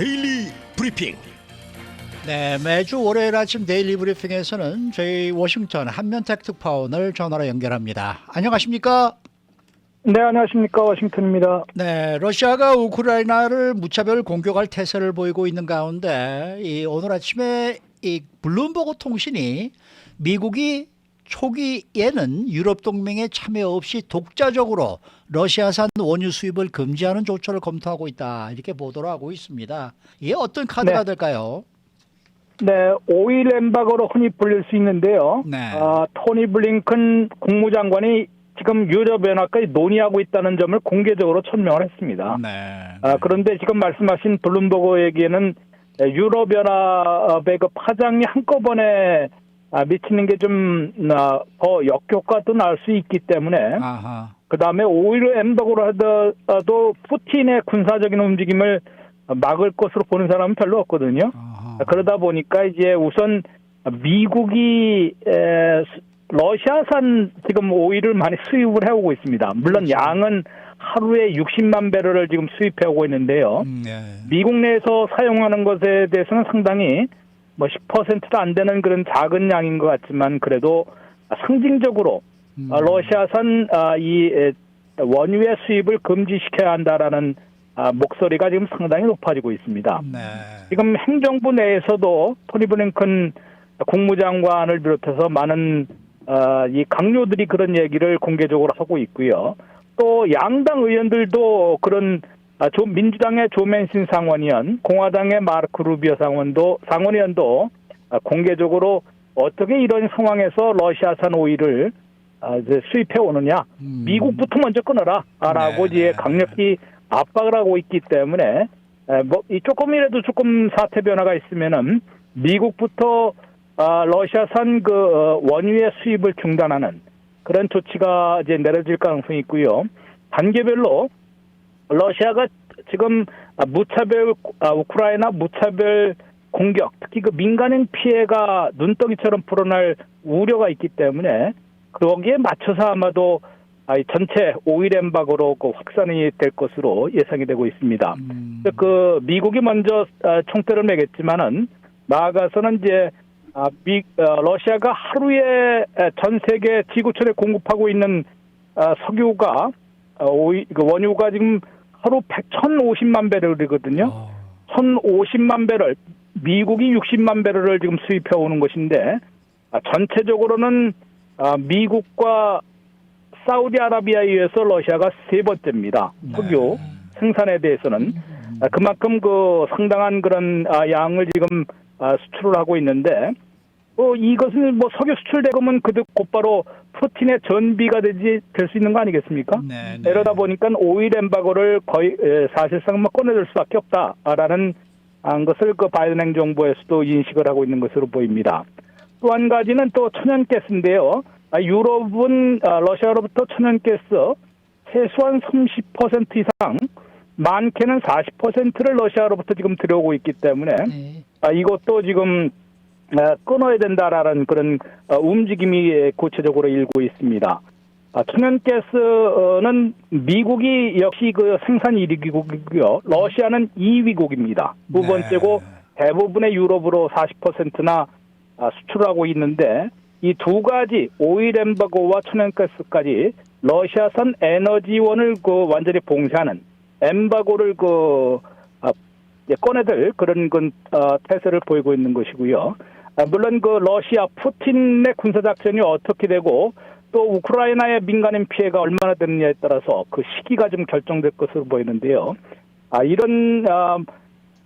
데일리 브리핑. 네, 매주 월요일 아침 데일리 브리핑에서는 저희 워싱턴 한면택 특파원을 전화로 연결합니다. 안녕하십니까? 네, 안녕하십니까. 워싱턴입니다. 네, 러시아가 우크라이나를 무차별 공격할 태세를 보이고 있는 가운데 오늘 아침에 이 블룸버그 통신이 미국이 초기에는 유럽 동맹에 참여 없이 독자적으로 러시아산 원유 수입을 금지하는 조처를 검토하고 있다, 이렇게 보도를 하고 있습니다. 이게 어떤 카드가 네. 될까요? 네, 오일 엠바고로 흔히 불릴 수 있는데요. 네. 토니 블링컨 국무장관이 지금 유럽연합까지 논의하고 있다는 점을 공개적으로 천명을 했습니다. 네. 그런데 지금 말씀하신 블룸버그에게는 유럽연합의 그 파장이 한꺼번에 미치는 게 좀 더 역효과도 날 수 있기 때문에 아하. 그다음에 오일 엠바고로 하더라도 푸틴의 군사적인 움직임을 막을 것으로 보는 사람은 별로 없거든요. 아하. 그러다 보니까 이제 우선 미국이 러시아산 지금 오일을 많이 수입을 해오고 있습니다. 물론 그렇죠. 양은 하루에 60만 배럴을 지금 수입해오고 있는데요. 네. 미국 내에서 사용하는 것에 대해서는 상당히 10%도 안 되는 그런 작은 양인 것 같지만 그래도 상징적으로 러시아산 이 원유의 수입을 금지시켜야 한다라는 목소리가 지금 상당히 높아지고 있습니다. 네. 지금 행정부 내에서도 토니 블링컨 국무장관을 비롯해서 많은 이 강요들이 그런 얘기를 공개적으로 하고 있고요. 또 양당 의원들도 그런 민주당의 조맨신 상원의원, 공화당의 마르크 루비오 상원의원도 공개적으로 어떻게 이런 상황에서 러시아산 오일을 이제 수입해 오느냐, 미국부터 먼저 끊어라라고 네. 이제 강력히 압박을 하고 있기 때문에 조금이라도 조금 사태 변화가 있으면은 미국부터 러시아산 그 원유의 수입을 중단하는 그런 조치가 이제 내려질 가능성이 있고요. 단계별로 러시아가 지금 우크라이나 무차별 공격, 특히 그 민간인 피해가 눈덩이처럼 불어날 우려가 있기 때문에 거기에 맞춰서 아마도 전체 오일 엠바고로 확산이 될 것으로 예상이 되고 있습니다. 그 미국이 먼저 총대를 매겠지만은 나아가서는 이제 러시아가 하루에 전 세계 지구촌에 공급하고 있는 석유가 원유가 지금 하루 1,050만 배럴이거든요. 1,050만 배럴, 미국이 60만 배럴을 지금 수입해 오는 것인데 전체적으로는 미국과 사우디아라비아에 의해서 러시아가 세 번째입니다. 석유 생산에 대해서는 그만큼 그 상당한 그런 양을 지금 수출을 하고 있는데 이것은 석유 수출 대금은 곧바로 푸틴의 전비가 될 수 있는 거 아니겠습니까? 네. 이러다 보니까 오일 엠바고를 거의 사실상 꺼내줄 수밖에 없다라는 것을 그 바이든 행정부에서도 인식을 하고 있는 것으로 보입니다. 또 한 가지는 또 천연가스인데요. 유럽은 러시아로부터 천연가스 최소한 30% 이상, 많게는 40%를 러시아로부터 지금 들여오고 있기 때문에 이것도 지금 끊어야 된다라는 그런 움직임이 구체적으로 일고 있습니다. 천연가스는 미국이 역시 그 생산 1위국이고요. 러시아는 2위국입니다. 두 번째고 대부분의 유럽으로 40%나 수출하고 있는데 이 두 가지 오일 엠바고와 천연가스까지 러시아산 에너지원을 완전히 봉쇄하는 엠바고를 꺼내들 그런 태세를 보이고 있는 것이고요. 물론 그 러시아 푸틴의 군사작전이 어떻게 되고 또 우크라이나의 민간인 피해가 얼마나 되느냐에 따라서 그 시기가 좀 결정될 것으로 보이는데요. 이런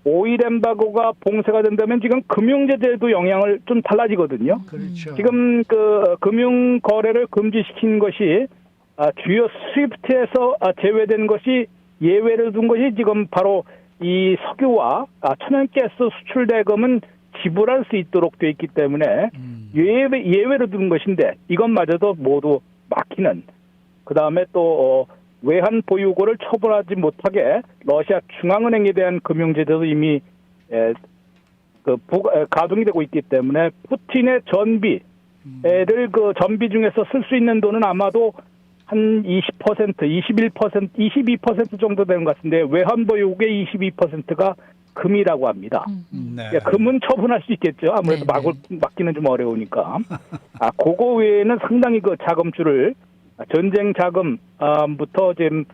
오일 엠바고가 봉쇄가 된다면 지금 금융제재에도 영향을 좀 달라지거든요. 그렇죠. 지금 그 금융 거래를 금지시킨 것이 주요 스위프트에서 제외된 것이 예외를 둔 것이 지금 바로 이 석유와 천연가스 수출 대금은 지불할 수 있도록 돼 있기 때문에 예외로 둔 것인데 이것마저도 모두 막히는, 그다음에 또 외환 보유고를 처분하지 못하게 러시아 중앙은행에 대한 금융제재도 이미 가동이 되고 있기 때문에 푸틴의 전비를 전비 중에서 쓸 수 있는 돈은 아마도 한 20%, 21%, 22% 정도 되는 것 같은데 외환 보유국의 22%가 금이라고 합니다. 네. 금은 처분할 수 있겠죠. 아무래도 네, 막기는 좀 어려우니까. 그거 외에는 상당히 그 자금줄을 전쟁 자금부터 지금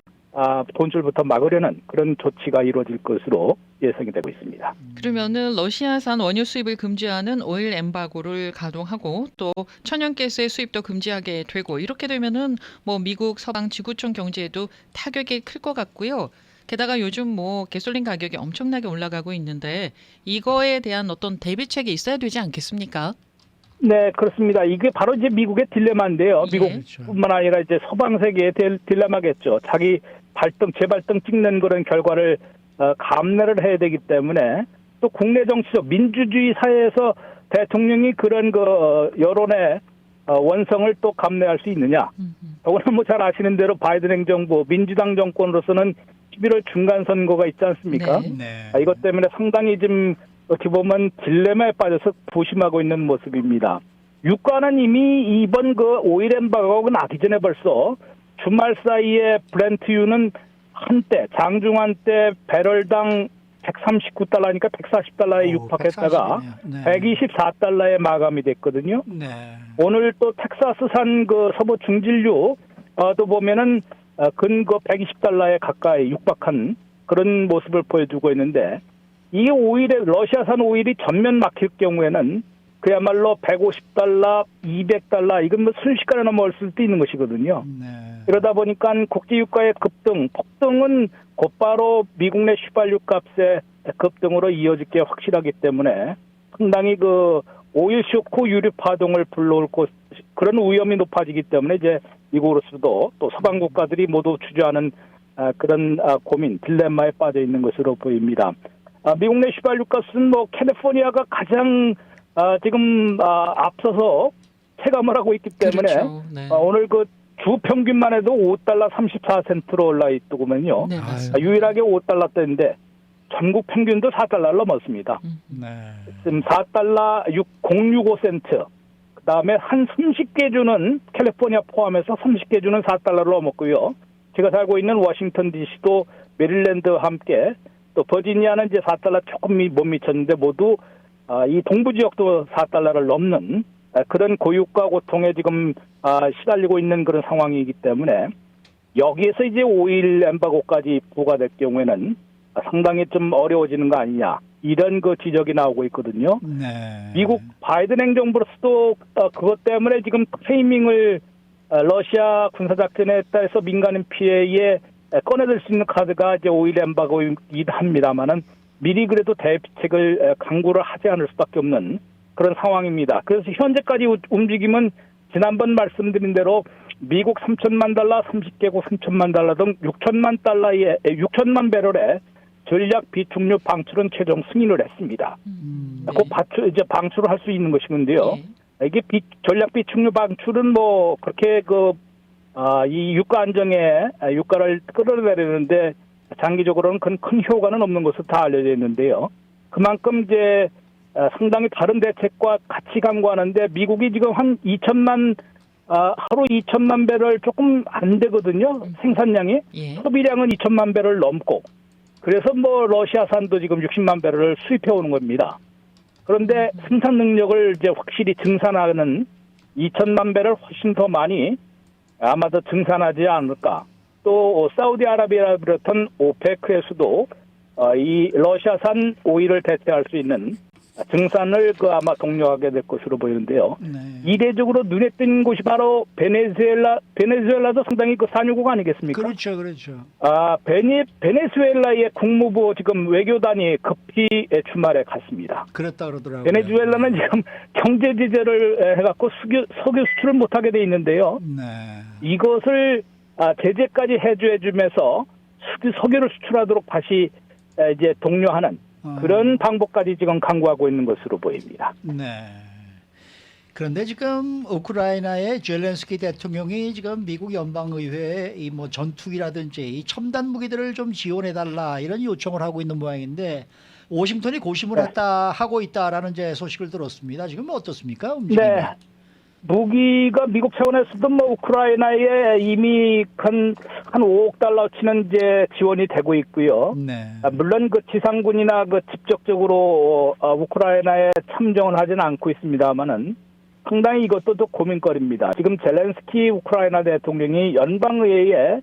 돈줄부터 막으려는 그런 조치가 이루어질 것으로 예상이 되고 있습니다. 그러면은 러시아산 원유 수입을 금지하는 오일 엠바고를 가동하고 또 천연가스의 수입도 금지하게 되고 이렇게 되면은 뭐 미국 서방 지구촌 경제에도 타격이 클 것 같고요. 게다가 요즘 뭐 가솔린 가격이 엄청나게 올라가고 있는데 이거에 대한 어떤 대비책이 있어야 되지 않겠습니까? 네, 그렇습니다. 이게 바로 이제 미국의 딜레마인데요. 예. 미국뿐만 아니라 이제 서방 세계의 딜레마겠죠. 자기 재발등 찍는 그런 결과를 감내를 해야 되기 때문에 또 국내 정치적 민주주의 사회에서 대통령이 그런 그 여론의 원성을 또 감내할 수 있느냐. 더구나 뭐 잘 아시는 대로 바이든 행정부 민주당 정권으로서는 11월 중간 선거가 있지 않습니까? 네. 네. 이것 때문에 상당히 좀 어떻게 보면 딜레마에 빠져서 부심하고 있는 모습입니다. 유가는 이미 이번 그 오일 엠바고가 나기 전에 벌써 주말 사이에 브렌트유는 한때 장중한 때 배럴당 139달러니까 140달러에 육박했다가 124달러에 마감이 됐거든요. 네. 오늘 또 텍사스산 그 서부 중진류 또 보면은 근거 120달러에 가까이 육박한 그런 모습을 보여주고 있는데 이 오일에 러시아산 오일이 전면 막힐 경우에는 그야말로 150달러, 200달러 이건 뭐 순식간에 넘어올 수도 있는 것이거든요. 네. 그러다 보니까 국제유가의 폭등은 곧바로 미국 내 휘발유 값의 급등으로 이어질 게 확실하기 때문에 상당히 그 오일 쇼크 유류 파동을 불러올 그런 위험이 높아지기 때문에 이제 미국으로서도 또 서방 국가들이 모두 주저하는 그런 고민, 딜레마에 빠져 있는 것으로 보입니다. 미국 내 휘발유 값은 뭐 캘리포니아가 가장 지금 앞서서 체감을 하고 있기 때문에 그렇죠. 네. 오늘 그 주 평균만 해도 5달러 34센트로 올라 있더군요. 네, 맞습니다. 유일하게 5달러대인데 전국 평균도 4달러를 넘었습니다. 네. 지금 4달러 065센트. 그다음에 한 30개 주는 캘리포니아 포함해서 30개 주는 4달러를 넘었고요. 제가 살고 있는 워싱턴 DC도 메릴랜드와 함께 또 버지니아는 이제 4달러 조금 못 미쳤는데 모두 이 동부 지역도 4달러를 넘는 그런 고유가 고통에 지금 시달리고 있는 그런 상황이기 때문에 여기에서 이제 오일 엠바고까지 부과될 경우에는 상당히 좀 어려워지는 거 아니냐 이런 그 지적이 나오고 있거든요. 네. 미국 바이든 행정부로서도 그것 때문에 지금 프레이밍을 러시아 군사작전에 따라서 민간인 피해에 꺼내들 수 있는 카드가 이제 오일 엠바고이긴 합니다만은 미리 그래도 대비책을 강구를 하지 않을 수밖에 없는 그런 상황입니다. 그래서 현재까지 움직임은 지난번 말씀드린 대로 미국 3천만 달러, 30개국 3천만 달러 등 6천만 배럴의 전략 비축류 방출은 최종 승인을 했습니다. 그 이제 방출을 할 수 있는 것이군요. 네. 이게 전략 비축류 방출은 뭐 그렇게 이 유가 안정에 유가를 끌어내리는데 장기적으로는 큰 효과는 없는 것으로 다 알려져 있는데요. 그만큼 이제 상당히 다른 대책과 같이 강구하는데 미국이 지금 한 2천만 하루 2천만 배럴 조금 안 되거든요. 생산량이 예. 소비량은 2천만 배럴 넘고 그래서 뭐 러시아산도 지금 60만 배럴을 수입해 오는 겁니다. 그런데 생산 능력을 이제 확실히 증산하는 2천만 배럴 훨씬 더 많이 아마도 증산하지 않을까. 또 사우디아라비아를 비롯한 오페크에서도 이 러시아산 오일을 대체할 수 있는 증산을 아마 독려하게 될 것으로 보이는데요. 네. 이례적으로 눈에 띈 곳이 바로 베네수엘라도 상당히 그 산유국 아니겠습니까? 그렇죠, 그렇죠. 베네수엘라의 국무부 지금 외교단이 급히 주말에 갔습니다. 그랬다 그러더라고요. 베네수엘라는 지금 경제 제재를 해갖고 석유 수출을 못하게 돼 있는데요. 네. 이것을 제재까지 해주면서 석유를 수출하도록 다시 이제 독려하는 그런 방법까지 지금 강구하고 있는 것으로 보입니다. 네. 그런데 지금 우크라이나의 젤렌스키 대통령이 지금 미국 연방의회에 이 뭐 전투기라든지 이 첨단 무기들을 좀 지원해달라 이런 요청을 하고 있는 모양인데 워싱턴이 고심을 하고 있다라는 이제 소식을 들었습니다. 지금 어떻습니까? 움직임이? 네. 무기가 미국 차원에서도 뭐 우크라이나에 이미 한 5억 달러치는 이제 지원이 되고 있고요. 네. 물론 그 지상군이나 그 직접적으로 우크라이나에 참정을 하지는 않고 있습니다만은 상당히 이것도 또 고민거리입니다. 지금 젤렌스키 우크라이나 대통령이 연방의회에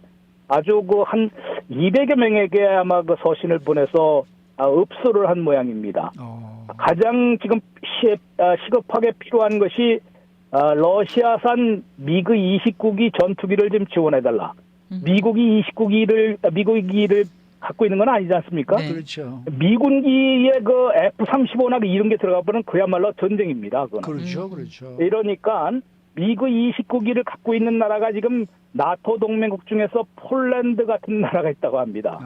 아주 그 한 200여 명에게 아마 그 서신을 보내서 읍소를 한 모양입니다. 가장 지금 시급하게 필요한 것이 러시아산 미그 29기 전투기를 좀 지원해달라. 미국이 29기를 갖고 있는 건 아니지 않습니까? 네. 그렇죠. 미군기의 그 F-35나 이런 게 들어가 보면 그야말로 전쟁입니다. 그거는. 그렇죠. 그렇죠. 이러니까 미그 29기를 갖고 있는 나라가 지금 나토 동맹국 중에서 폴란드 같은 나라가 있다고 합니다.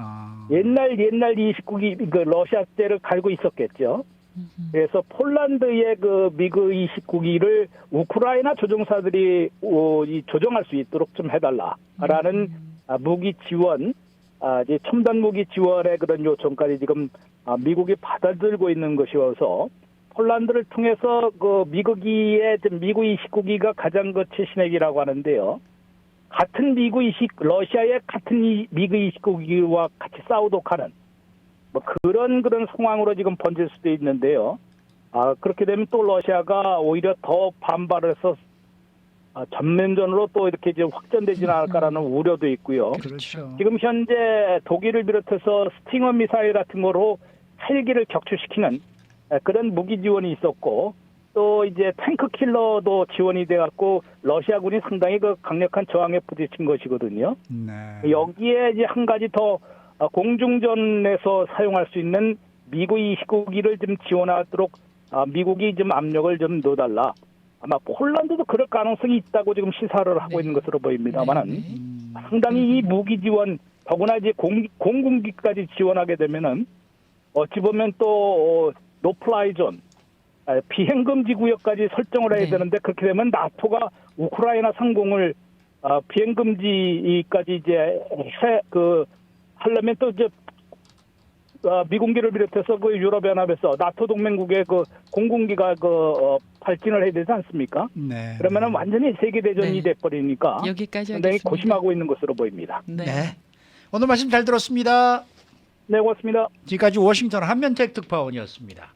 옛날 29기 그 러시아제를 갈고 있었겠죠. 그래서 폴란드의 그 미그 29기를 우크라이나 조종사들이 조종할 수 있도록 좀 해달라라는 무기 지원, 이제 첨단 무기 지원의 그런 요청까지 지금 미국이 받아들고 있는 것이어서 폴란드를 통해서 그 미그 29기가 가장 그 최신의 기라고 하는데요. 같은 러시아의 같은 미그 29기와 같이 싸우도록 하는 뭐 그런 상황으로 지금 번질 수도 있는데요. 그렇게 되면 또 러시아가 오히려 더 반발해서 전면전으로 또 이렇게 이제 확전되지는 않을까라는 우려도 있고요. 그렇죠. 지금 현재 독일을 비롯해서 스팅어 미사일 같은 거로 헬기를 격추시키는 그런 무기 지원이 있었고 또 이제 탱크 킬러도 지원이 돼갖고 러시아군이 상당히 그 강력한 저항에 부딪힌 것이거든요. 네. 여기에 이제 한 가지 더 공중전에서 사용할 수 있는 미그 29기를 좀 지원하도록 미국이 좀 압력을 좀 넣어달라. 아마 폴란드도 그럴 가능성이 있다고 지금 시사를 하고 있는 것으로 보입니다만은 상당히 이 무기 지원, 더구나 이제 공군기까지 지원하게 되면은 어찌 보면 또 노플라이 존, 비행금지 구역까지 설정을 해야 되는데 그렇게 되면 나토가 우크라이나 상공을 비행금지까지 이제 하려면 또 이제 미군기를 비롯해서 그 유럽연합에서 나토 동맹국의 그 공군기가 발진을 해야 되지 않습니까? 네. 그러면은 완전히 세계 대전이 돼버리니까 여기까지 상당히 하겠습니다. 고심하고 있는 것으로 보입니다. 네. 네. 오늘 말씀 잘 들었습니다. 네, 고맙습니다. 지금까지 워싱턴 한면택 특파원이었습니다.